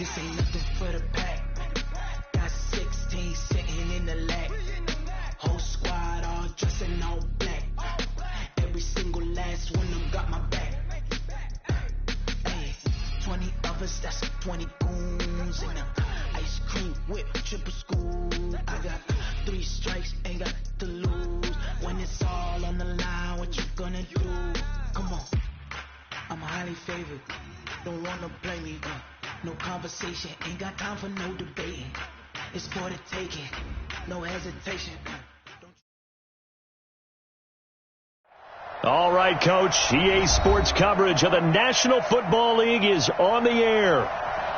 This ain't nothing for the pack. Got 16 sitting in the lag. Whole squad all dressed in all black. Every single last one of them got my back. Hey, 20 of us, that's 20 goons in them. Ice cream whip, triple school. I got 3 strikes, ain't got to lose. When it's all on the line, what you gonna do? Come on, I'm highly favored. Don't wanna play me, no conversation, ain't got time for no debating. It's for the taking, no hesitation. All right, Coach. EA Sports coverage of the National Football League is on the air.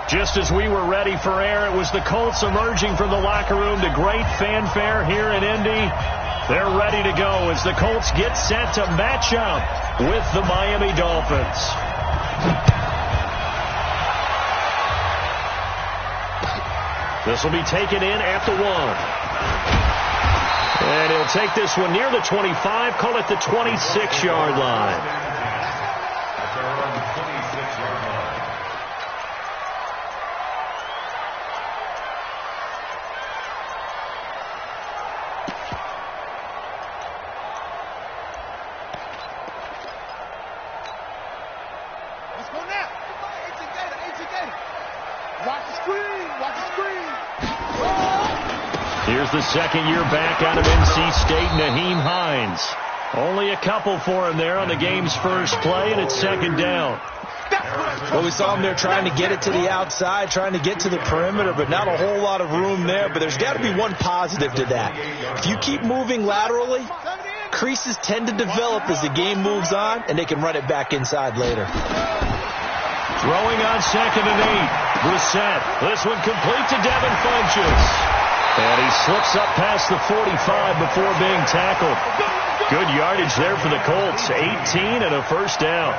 Just as we were ready for air, it was the Colts emerging from the locker room to great fanfare here in Indy. They're ready to go as the Colts get set to match up with the Miami Dolphins. This will be taken in at the 1. And he'll take this one near the 25, call it the 26-yard line. Here's the second year back out of NC State, Nyheim Hines. Only a couple for him there on the game's first play, and it's second down. Well, we saw him there trying to get it to the outside, trying to get to the perimeter, but not a whole lot of room there. But there's got to be one positive to that. If you keep moving laterally, creases tend to develop as the game moves on, and they can run it back inside later. Throwing on 2nd and 8. Brissett. This one complete to Devin Funchess. And he slips up past the 45 before being tackled. Good yardage there for the Colts. 18 and a first down.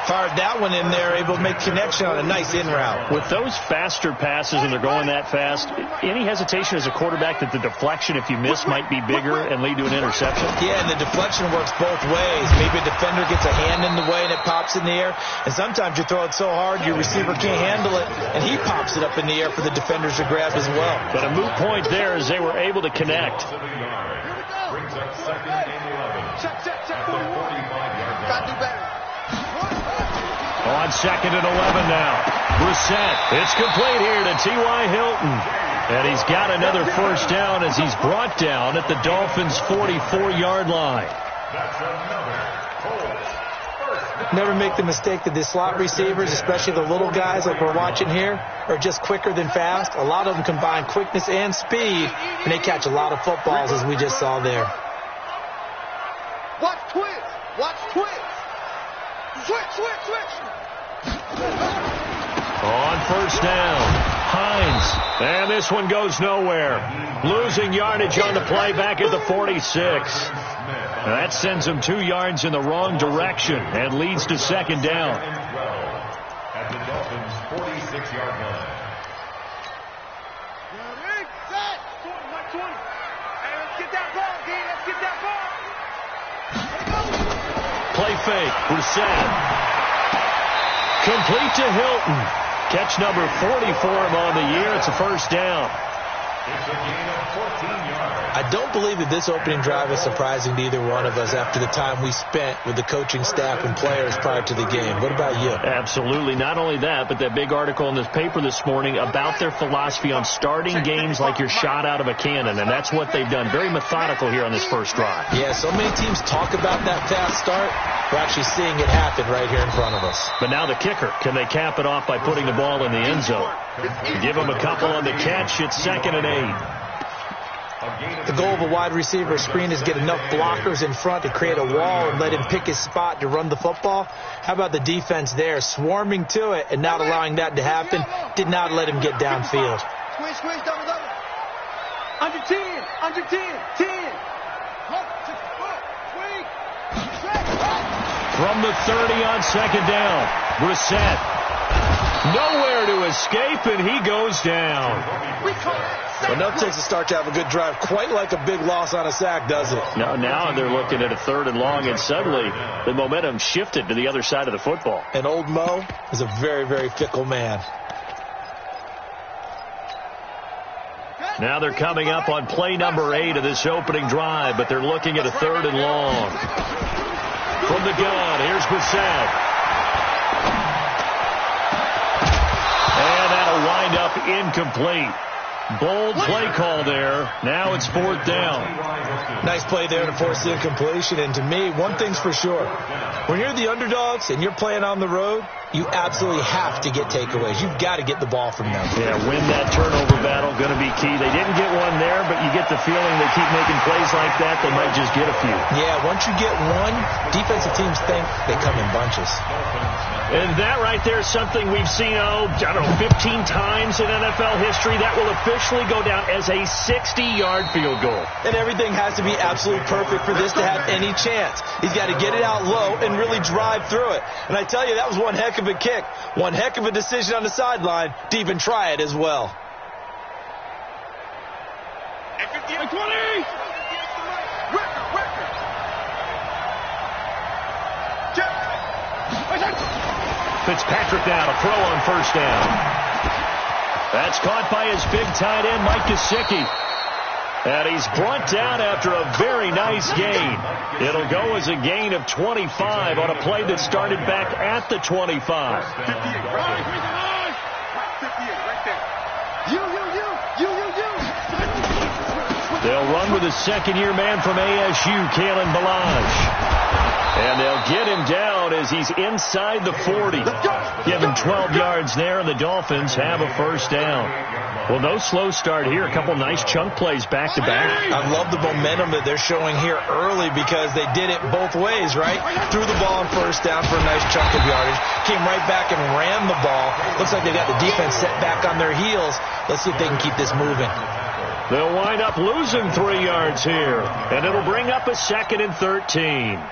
Fired that one in there, able to make connection on a nice in route. With those faster passes and they're going that fast, any hesitation as a quarterback that the deflection, if you miss, might be bigger and lead to an interception? Yeah, and the deflection works both ways. Maybe a defender gets a hand in the way and it pops in the air. And sometimes you throw it so hard your receiver can't handle it, and he pops it up in the air for the defenders to grab as well. But a moot point there as they were able to connect. Brings up 2nd and 11. Check. 45-yard line. On 2nd and 11 now. Brissett. It's complete here to T.Y. Hilton. And he's got another first down as he's brought down at the Dolphins' 44-yard line. That's another Colts first. Never make the mistake that the slot receivers, especially the little guys like we're watching here, are just quicker than fast. A lot of them combine quickness and speed, and they catch a lot of footballs, as we just saw there. Watch twins. Switch. On first down, Hines. And this one goes nowhere. Losing yardage on the play back at the 46. That sends him 2 yards in the wrong direction and leads to second down. At the Dolphins' 46-yard line. Ready, set. 120. Hey, let's get that ball, D. Let's get that ball. Play fake. Brissett. Complete to Hilton. Catch number 40 for him on the year. It's a first down. It's a gain of 14 yards. I don't believe that this opening drive is surprising to either one of us after the time we spent with the coaching staff and players prior to the game. What about you? Absolutely. Not only that, but that big article in this paper this morning about their philosophy on starting games like you're shot out of a cannon, and that's what they've done. Very methodical here on this first drive. Yeah, so many teams talk about that fast start. We're actually seeing it happen right here in front of us. But now the kicker. Can they cap it off by putting the ball in the end zone? Give them a couple on the catch. It's 2nd and 8. The goal of a wide receiver screen is get enough blockers in front to create a wall and let him pick his spot to run the football. How about the defense there, swarming to it and not allowing that to happen? Did not let him get downfield. Squeeze, double. Under 10, 10. From the 30 on second down, Brissett. Nowhere to escape, and he goes down. Well, no takes a start to have a good drive. Quite like a big loss on a sack, does it? Now they're looking at a 3rd and long, and suddenly the momentum shifted to the other side of the football. And old Mo is a very, very fickle man. Now they're coming up on play number 8 of this opening drive, but they're looking at a 3rd and long. From the gun, here's Brissett. And that'll wind up incomplete. Bold play call there. Now it's 4th down. Nice play there to force the incompletion. And to me, one thing's for sure. When you're the underdogs and you're playing on the road, you absolutely have to get takeaways. You've got to get the ball from them. Yeah, win that turnover battle, going to be key. They didn't get one there, but you get the feeling they keep making plays like that, they might just get a few. Yeah, once you get one, defensive teams think they come in bunches. And that right there is something we've seen, 15 times in NFL history. That will officially go down as a 60-yard field goal. And everything has to be absolutely perfect for this to have any chance. He's got to get it out low and really drive through it. And I tell you, that was one heck of a kick. One heck of a decision on the sideline to even try it as well. 20! Fitzpatrick now to throw on 1st down. That's caught by his big tight end, Mike Gesicki. And he's brought down after a very nice gain. It'll go as a gain of 25 on a play that started back at the 25. They'll run with a second-year man from ASU, Kalen Ballage. And they'll get him down as he's inside the 40. Give him 12 yards there, and the Dolphins have a 1st down. Well, no slow start here. A couple nice chunk plays back-to-back. I love the momentum that they're showing here early because they did it both ways, right? Threw the ball on 1st down for a nice chunk of yardage. Came right back and ran the ball. Looks like they got the defense set back on their heels. Let's see if they can keep this moving. They'll wind up losing 3 yards here, and it'll bring up a 2nd and 13.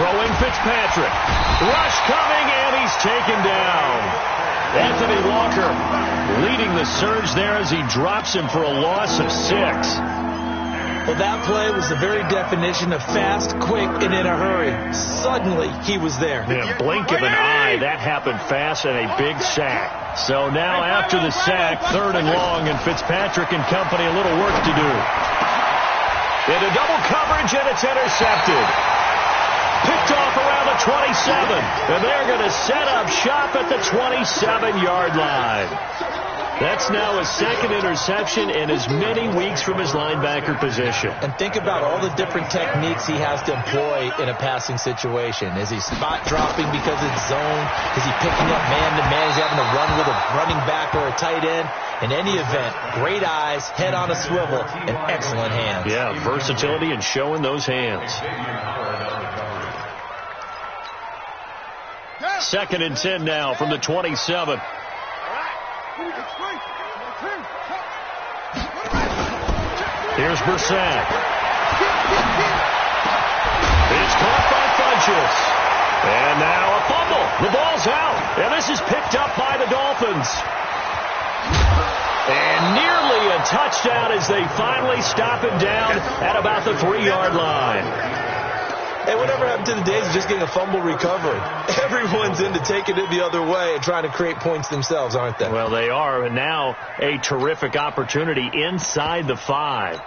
Throwing Fitzpatrick. Rush coming, and he's taken down. Anthony Walker leading the surge there as he drops him for a loss of 6. Well, that play was the very definition of fast, quick, and in a hurry. Suddenly, he was there. Yeah, blink of an eye. That happened fast and a big sack. So now after the sack, 3rd and long, and Fitzpatrick and company a little work to do. Into double coverage, and it's intercepted. Picked off around the 27, and they're going to set up shop at the 27-yard line. That's now his 2nd interception in as many weeks from his linebacker position. And think about all the different techniques he has to employ in a passing situation. Is he spot dropping because it's zone? Is he picking up man-to-man? Is he having to run with a running back or a tight end? In any event, great eyes, head on a swivel, and excellent hands. Yeah, versatility and showing those hands. 2nd and 10 now from the 27. Here's Brissett. It's caught by Funchess. And now a fumble. The ball's out. And this is picked up by the Dolphins. And nearly a touchdown as they finally stop him down at about the 3-yard line. Hey, whatever happened to the days of just getting a fumble recovery? Everyone's into taking it the other way and trying to create points themselves, aren't they? Well, they are, and now a terrific opportunity inside the 5.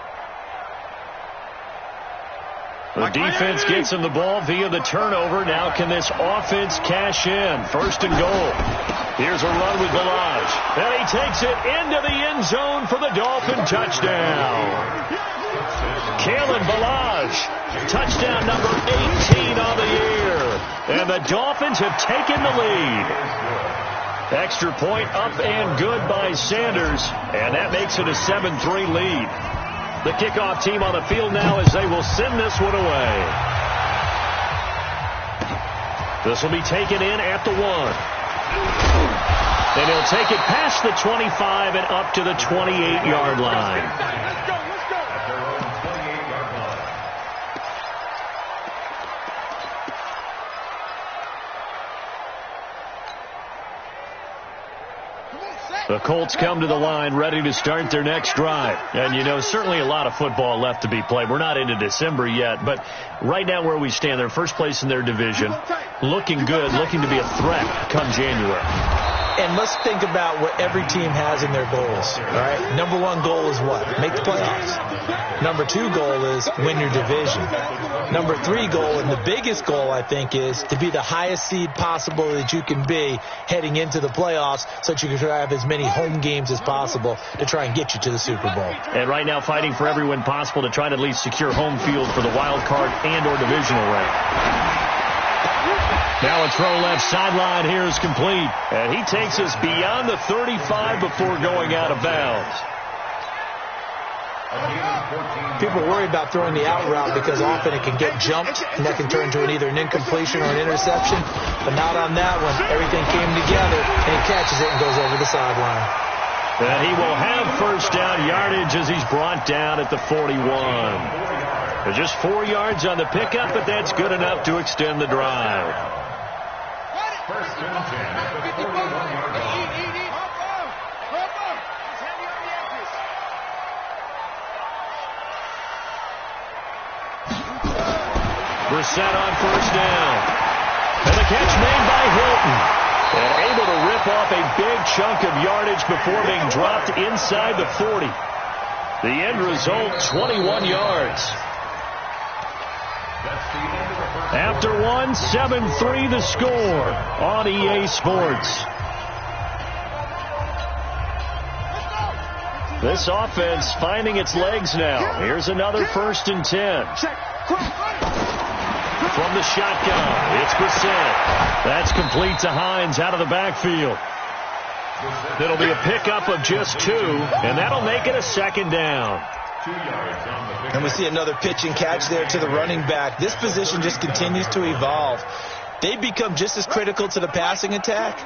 The defense gets him the ball via the turnover. Now can this offense cash in? 1st and goal. Here's a run with Ballage. And he takes it into the end zone for the Dolphin touchdown. Kalen Ballage, touchdown number 18 on the year. And the Dolphins have taken the lead. Extra point up and good by Sanders. And that makes it a 7-3 lead. The kickoff team on the field now as they will send this one away. This will be taken in at the 1. And he'll take it past the 25 and up to the 28-yard line. The Colts come to the line ready to start their next drive. And, you know, certainly a lot of football left to be played. We're not into December yet, but right now where we stand, they're first place in their division, looking good, looking to be a threat come January. And let's think about what every team has in their goals, all right? Number one goal is what? Make the playoffs. Number two goal is win your division. Number three goal, and the biggest goal, I think, is to be the highest seed possible that you can be heading into the playoffs so that you can try to have as many home games as possible to try and get you to the Super Bowl. And right now fighting for every win possible to try to at least secure home field for the wild card and or divisional rank. Now a throw left sideline here is complete. And he takes us beyond the 35 before going out of bounds. People worry about throwing the out route because often it can get jumped and that can turn into either an incompletion or an interception. But not on that one. Everything came together and he catches it and goes over the sideline. And he will have first down yardage as he's brought down at the 41. There's just 4 yards on the pickup, but that's good enough to extend the drive. First and 10. Brissett on first down. And the catch made by Hilton. And able to rip off a big chunk of yardage before being dropped inside the 40. The end result, 21 yards. After one, 7-3 the score on EA Sports. This offense finding its legs now. Here's another first and 10. From the shotgun, it's Brissett. That's complete to Hines out of the backfield. It'll be a pickup of just 2, and that'll make it a second down. And we see another pitch and catch there to the running back. This position just continues to evolve. They become just as critical to the passing attack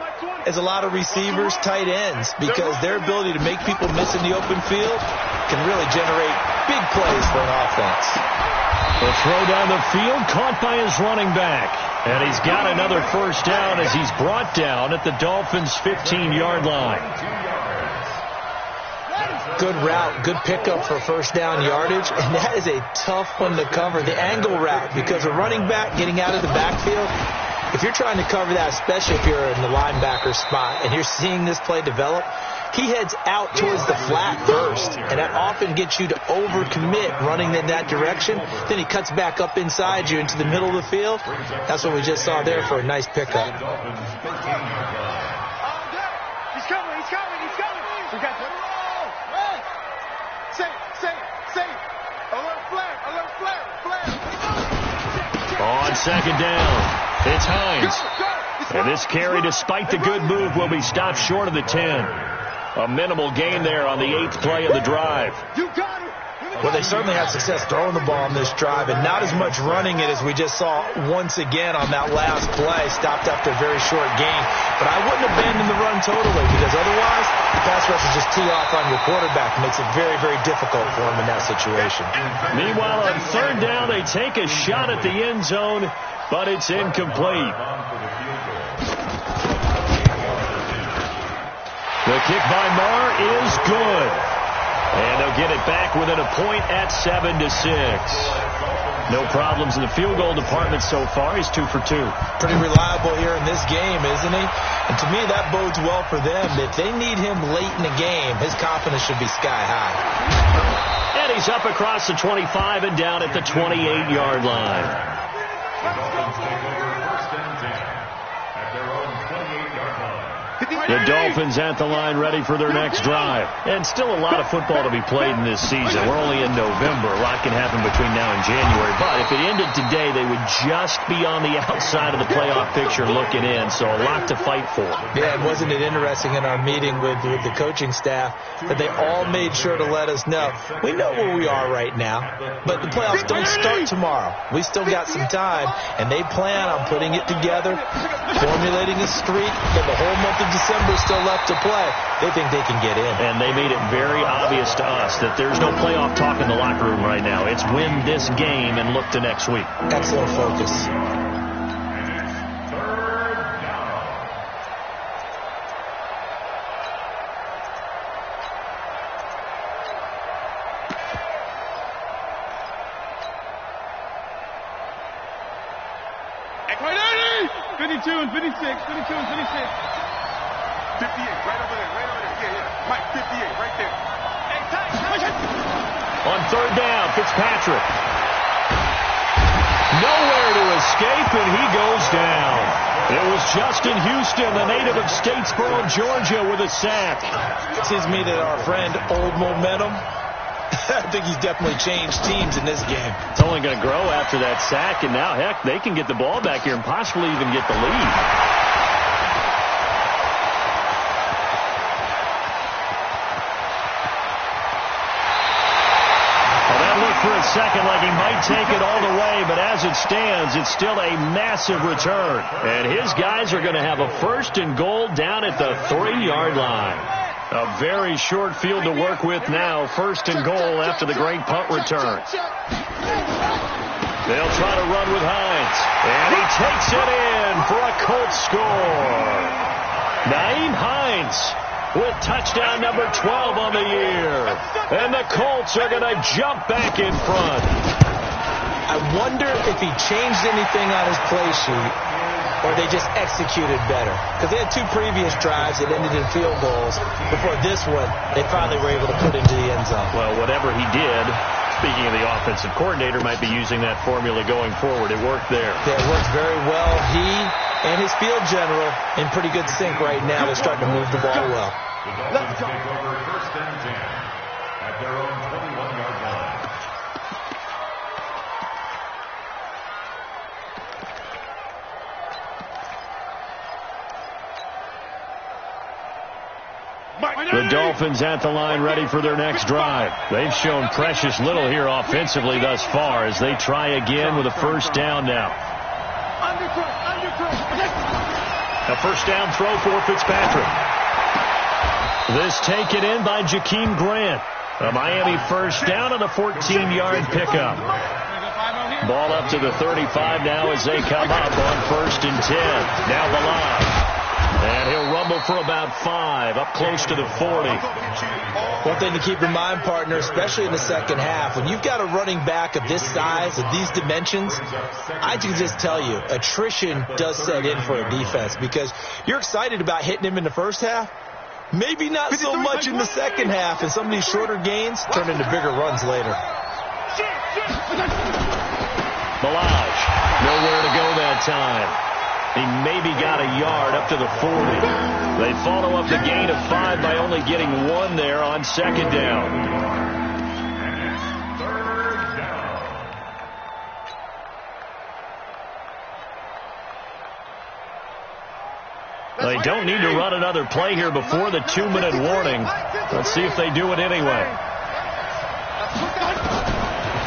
as a lot of receivers, tight ends, because their ability to make people miss in the open field can really generate big plays for an offense. The throw down the field caught by his running back. And he's got another first down as he's brought down at the Dolphins' 15-yard line. Good route, good pickup for first down yardage, and that is a tough one to cover, the angle route, because a running back getting out of the backfield, if you're trying to cover that, especially if you're in the linebacker spot and you're seeing this play develop, he heads out towards the flat first, and that often gets you to overcommit running in that direction. Then he cuts back up inside you into the middle of the field. That's what we just saw there for a nice pickup. He's coming. We got the Say. Alert flare. On second down, it's Hines. And this carry, despite the good move, will be stopped short of the 10. A minimal gain there on the 8th play of the drive. You got it. Well, they certainly had success throwing the ball on this drive, and not as much running it as we just saw once again on that last play, stopped after a very short gain. But I wouldn't abandon the run totally, because otherwise the pass rush will just tee off on your quarterback and makes it very, very difficult for him in that situation. Meanwhile, on third down, they take a shot at the end zone, but it's incomplete. The kick by Marr is good. And they'll get it back within a point at 7-6. No problems in the field goal department so far. He's 2 for 2. Pretty reliable here in this game, isn't he? And to me, that bodes well for them. If they need him late in the game, his confidence should be sky high. And he's up across the 25 and down at the 28-yard line. The Dolphins at the line ready for their next drive. And still a lot of football to be played in this season. We're only in November. A lot can happen between now and January. But if it ended today, they would just be on the outside of the playoff picture looking in. So a lot to fight for. Yeah, and wasn't it interesting in our meeting with the coaching staff that they all made sure to let us know. We know where we are right now, but the playoffs don't start tomorrow. We still got some time, and they plan on putting it together, formulating a streak, and the whole month of December still left to play. They think they can get in. And they made it very obvious to us that there's no playoff talk in the locker room right now. It's win this game and look to next week. Excellent focus. 52 and 56. 52 and 56. 58, right over there, right over there. Yeah. Mike, 58, right there. Hey, tight. On third down, Fitzpatrick. Nowhere to escape, and he goes down. It was Justin Houston, the native of Statesboro, Georgia, with a sack. Seems to me that our friend Old Momentum, I think he's definitely changed teams in this game. It's only going to grow after that sack, and now, heck, they can get the ball back here and possibly even get the lead. For a second like he might take it all the way, but as it stands, it's still a massive return. And his guys are going to have a first and goal down at the 3-yard line. A very short field to work with now. First and goal after the great punt return. They'll try to run with Hines. And he takes it in for a Colts score. Nyheim Hines with touchdown number 12 on the year. And the Colts are going to jump back in front. I wonder if he changed anything on his play sheet or they just executed better. Because they had 2 previous drives that ended in field goals. Before this one, they finally were able to put into the end zone. Well, whatever he did, speaking of the offensive coordinator, might be using that formula going forward. It worked there. Yeah, it worked very well. He and his field general in pretty good sync right now. They're starting to move the ball well. Let's take over first and 10 at their own 21-yard line. The Dolphins at the line ready for their next drive. They've shown precious little here offensively thus far as they try again with a first down now. A first down throw for Fitzpatrick. This taken in by Jakeem Grant. A Miami first down on a 14-yard pickup. Ball up to the 35 now as they come up on first and 10. Now Ballage. And he'll rumble for about 5, up close to the 40. One thing to keep in mind, partner, especially in the second half, when you've got a running back of this size, of these dimensions, I can just tell you, attrition does set in for a defense because you're excited about hitting him in the first half. Maybe not so much in the second half, and some of these shorter gains turn into bigger runs later. Ballage, nowhere to go that time. He maybe got a yard up to the 40. They follow up the gain of 5 by only getting 1 there on second down. Third down. They don't need to run another play here before the 2-minute warning. Let's see if they do it anyway.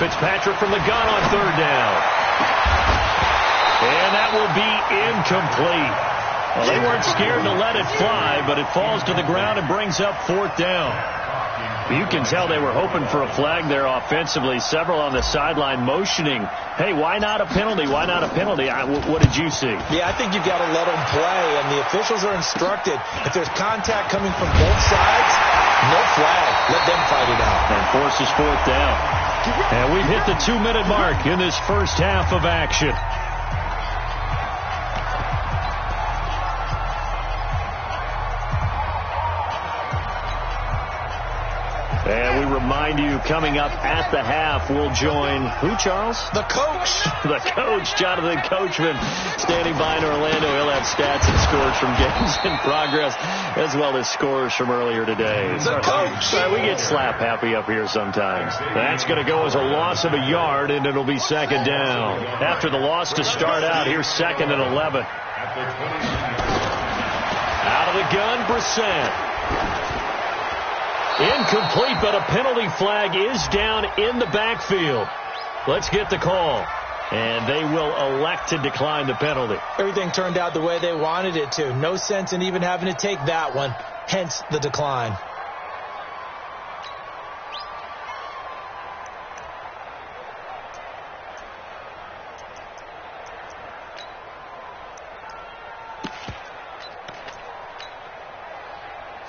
Fitzpatrick from the gun on third down. And that will be incomplete. Well, they weren't scared to let it fly, but it falls to the ground and brings up fourth down. You can tell they were hoping for a flag there offensively. Several on the sideline motioning, hey, why not a penalty? Why not a penalty? What did you see? Yeah, I think you've got to let them play, and the officials are instructed. If there's contact coming from both sides, no flag. Let them fight it out. And forces fourth down. And we've hit the 2-minute mark in this first half of action. And we remind you, coming up at the half, we'll join who, Charles? The coach. The coach, Jonathan Coachman, standing by in Orlando. He'll have stats and scores from games in progress, as well as scores from earlier today. The coach. We get slap happy up here sometimes. That's going to go as a loss of a yard, and it'll be second down. After the loss to start out, here's second and 11. Out of the gun, Brissett. Incomplete, but a penalty flag is down in the backfield. Let's get the call. And they will elect to decline the penalty. Everything turned out the way they wanted it to. No sense in even having to take that one. Hence the decline.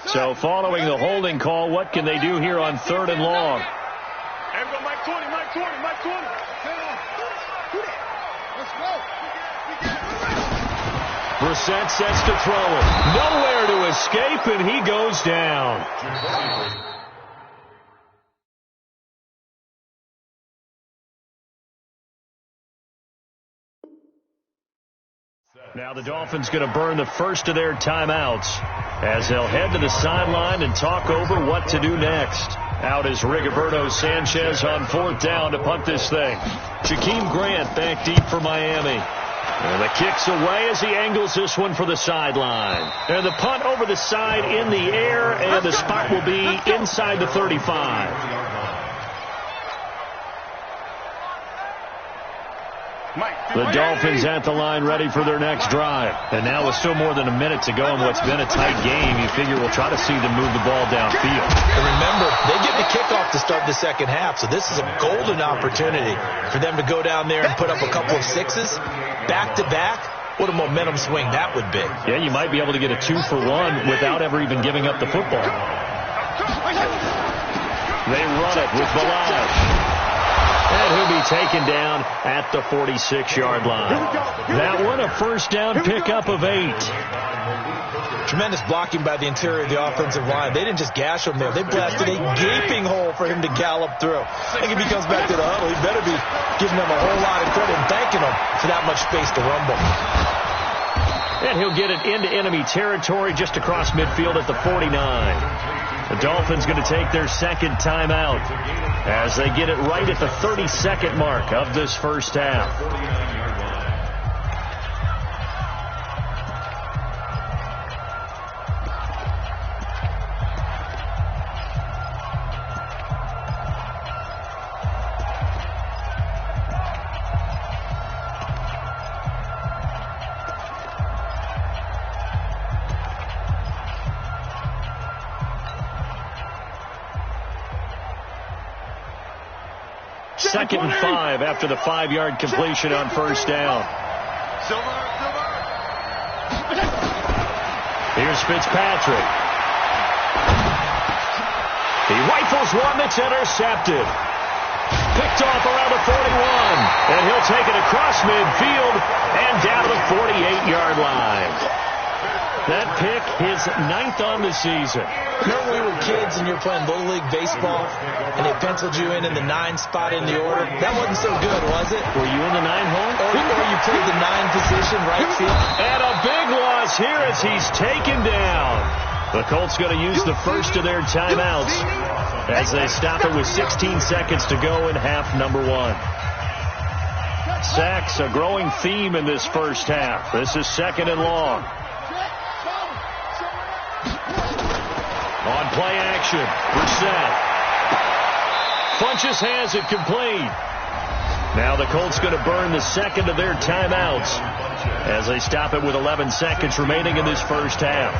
So following the holding call, what can they do here on third and long? There we go, Mike 20, Mike 20, Mike 20. Let's go. Brissett sets to throw it. Nowhere to escape, and he goes down. Now the Dolphins going to burn the first of their timeouts as they'll head to the sideline and talk over what to do next. Out is Rigoberto Sanchez on 4th down to punt this thing. Jakeem Grant back deep for Miami. And the kick's away as he angles this one for the sideline. And the punt over the side in the air, and the spot will be inside the 35. The Dolphins at the line ready for their next drive. And now with still more than a minute to go in what's been a tight game, you figure we'll try to see them move the ball downfield. And remember, they get the kickoff to start the second half, so this is a golden opportunity for them to go down there and put up a couple of sixes back-to-back. What a momentum swing that would be. Yeah, you might be able to get a 2-for-1 without ever even giving up the football. They run it with Ballage. And he'll be taken down at the 46-yard line. That one a first down pickup of 8. Tremendous blocking by the interior of the offensive line. They didn't just gash him there. They blasted a gaping hole for him to gallop through. I think if he comes back to the huddle, he better be giving them a whole lot of credit and thanking them for that much space to rumble. And he'll get it into enemy territory just across midfield at the 49. The Dolphins going to take their second timeout as they get it right at the 32nd mark of this first half. Second and 5 after the 5-yard completion on first down. Here's Fitzpatrick. He rifles one that's intercepted. Picked off around the 41. And he'll take it across midfield and down to the 48-yard line. That pick, his 9th on the season. Remember when we were kids and you were playing Little League Baseball and they penciled you in the 9 spot in the order? That wasn't so good, was it? Were you in the 9 hole? Or you played the 9 position, right field? And a big loss here as he's taken down. The Colts going to use the first of their timeouts as they stop it with 16 seconds to go in half number 1. Sacks, a growing theme in this first half. This is second and long. On play action, Brissett. Funches has it complete. Now the Colts going to burn the second of their timeouts as they stop it with 11 seconds remaining in this first half.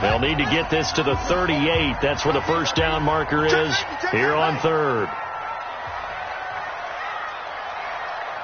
They'll need to get this to the 38. That's where the first down marker is here on third.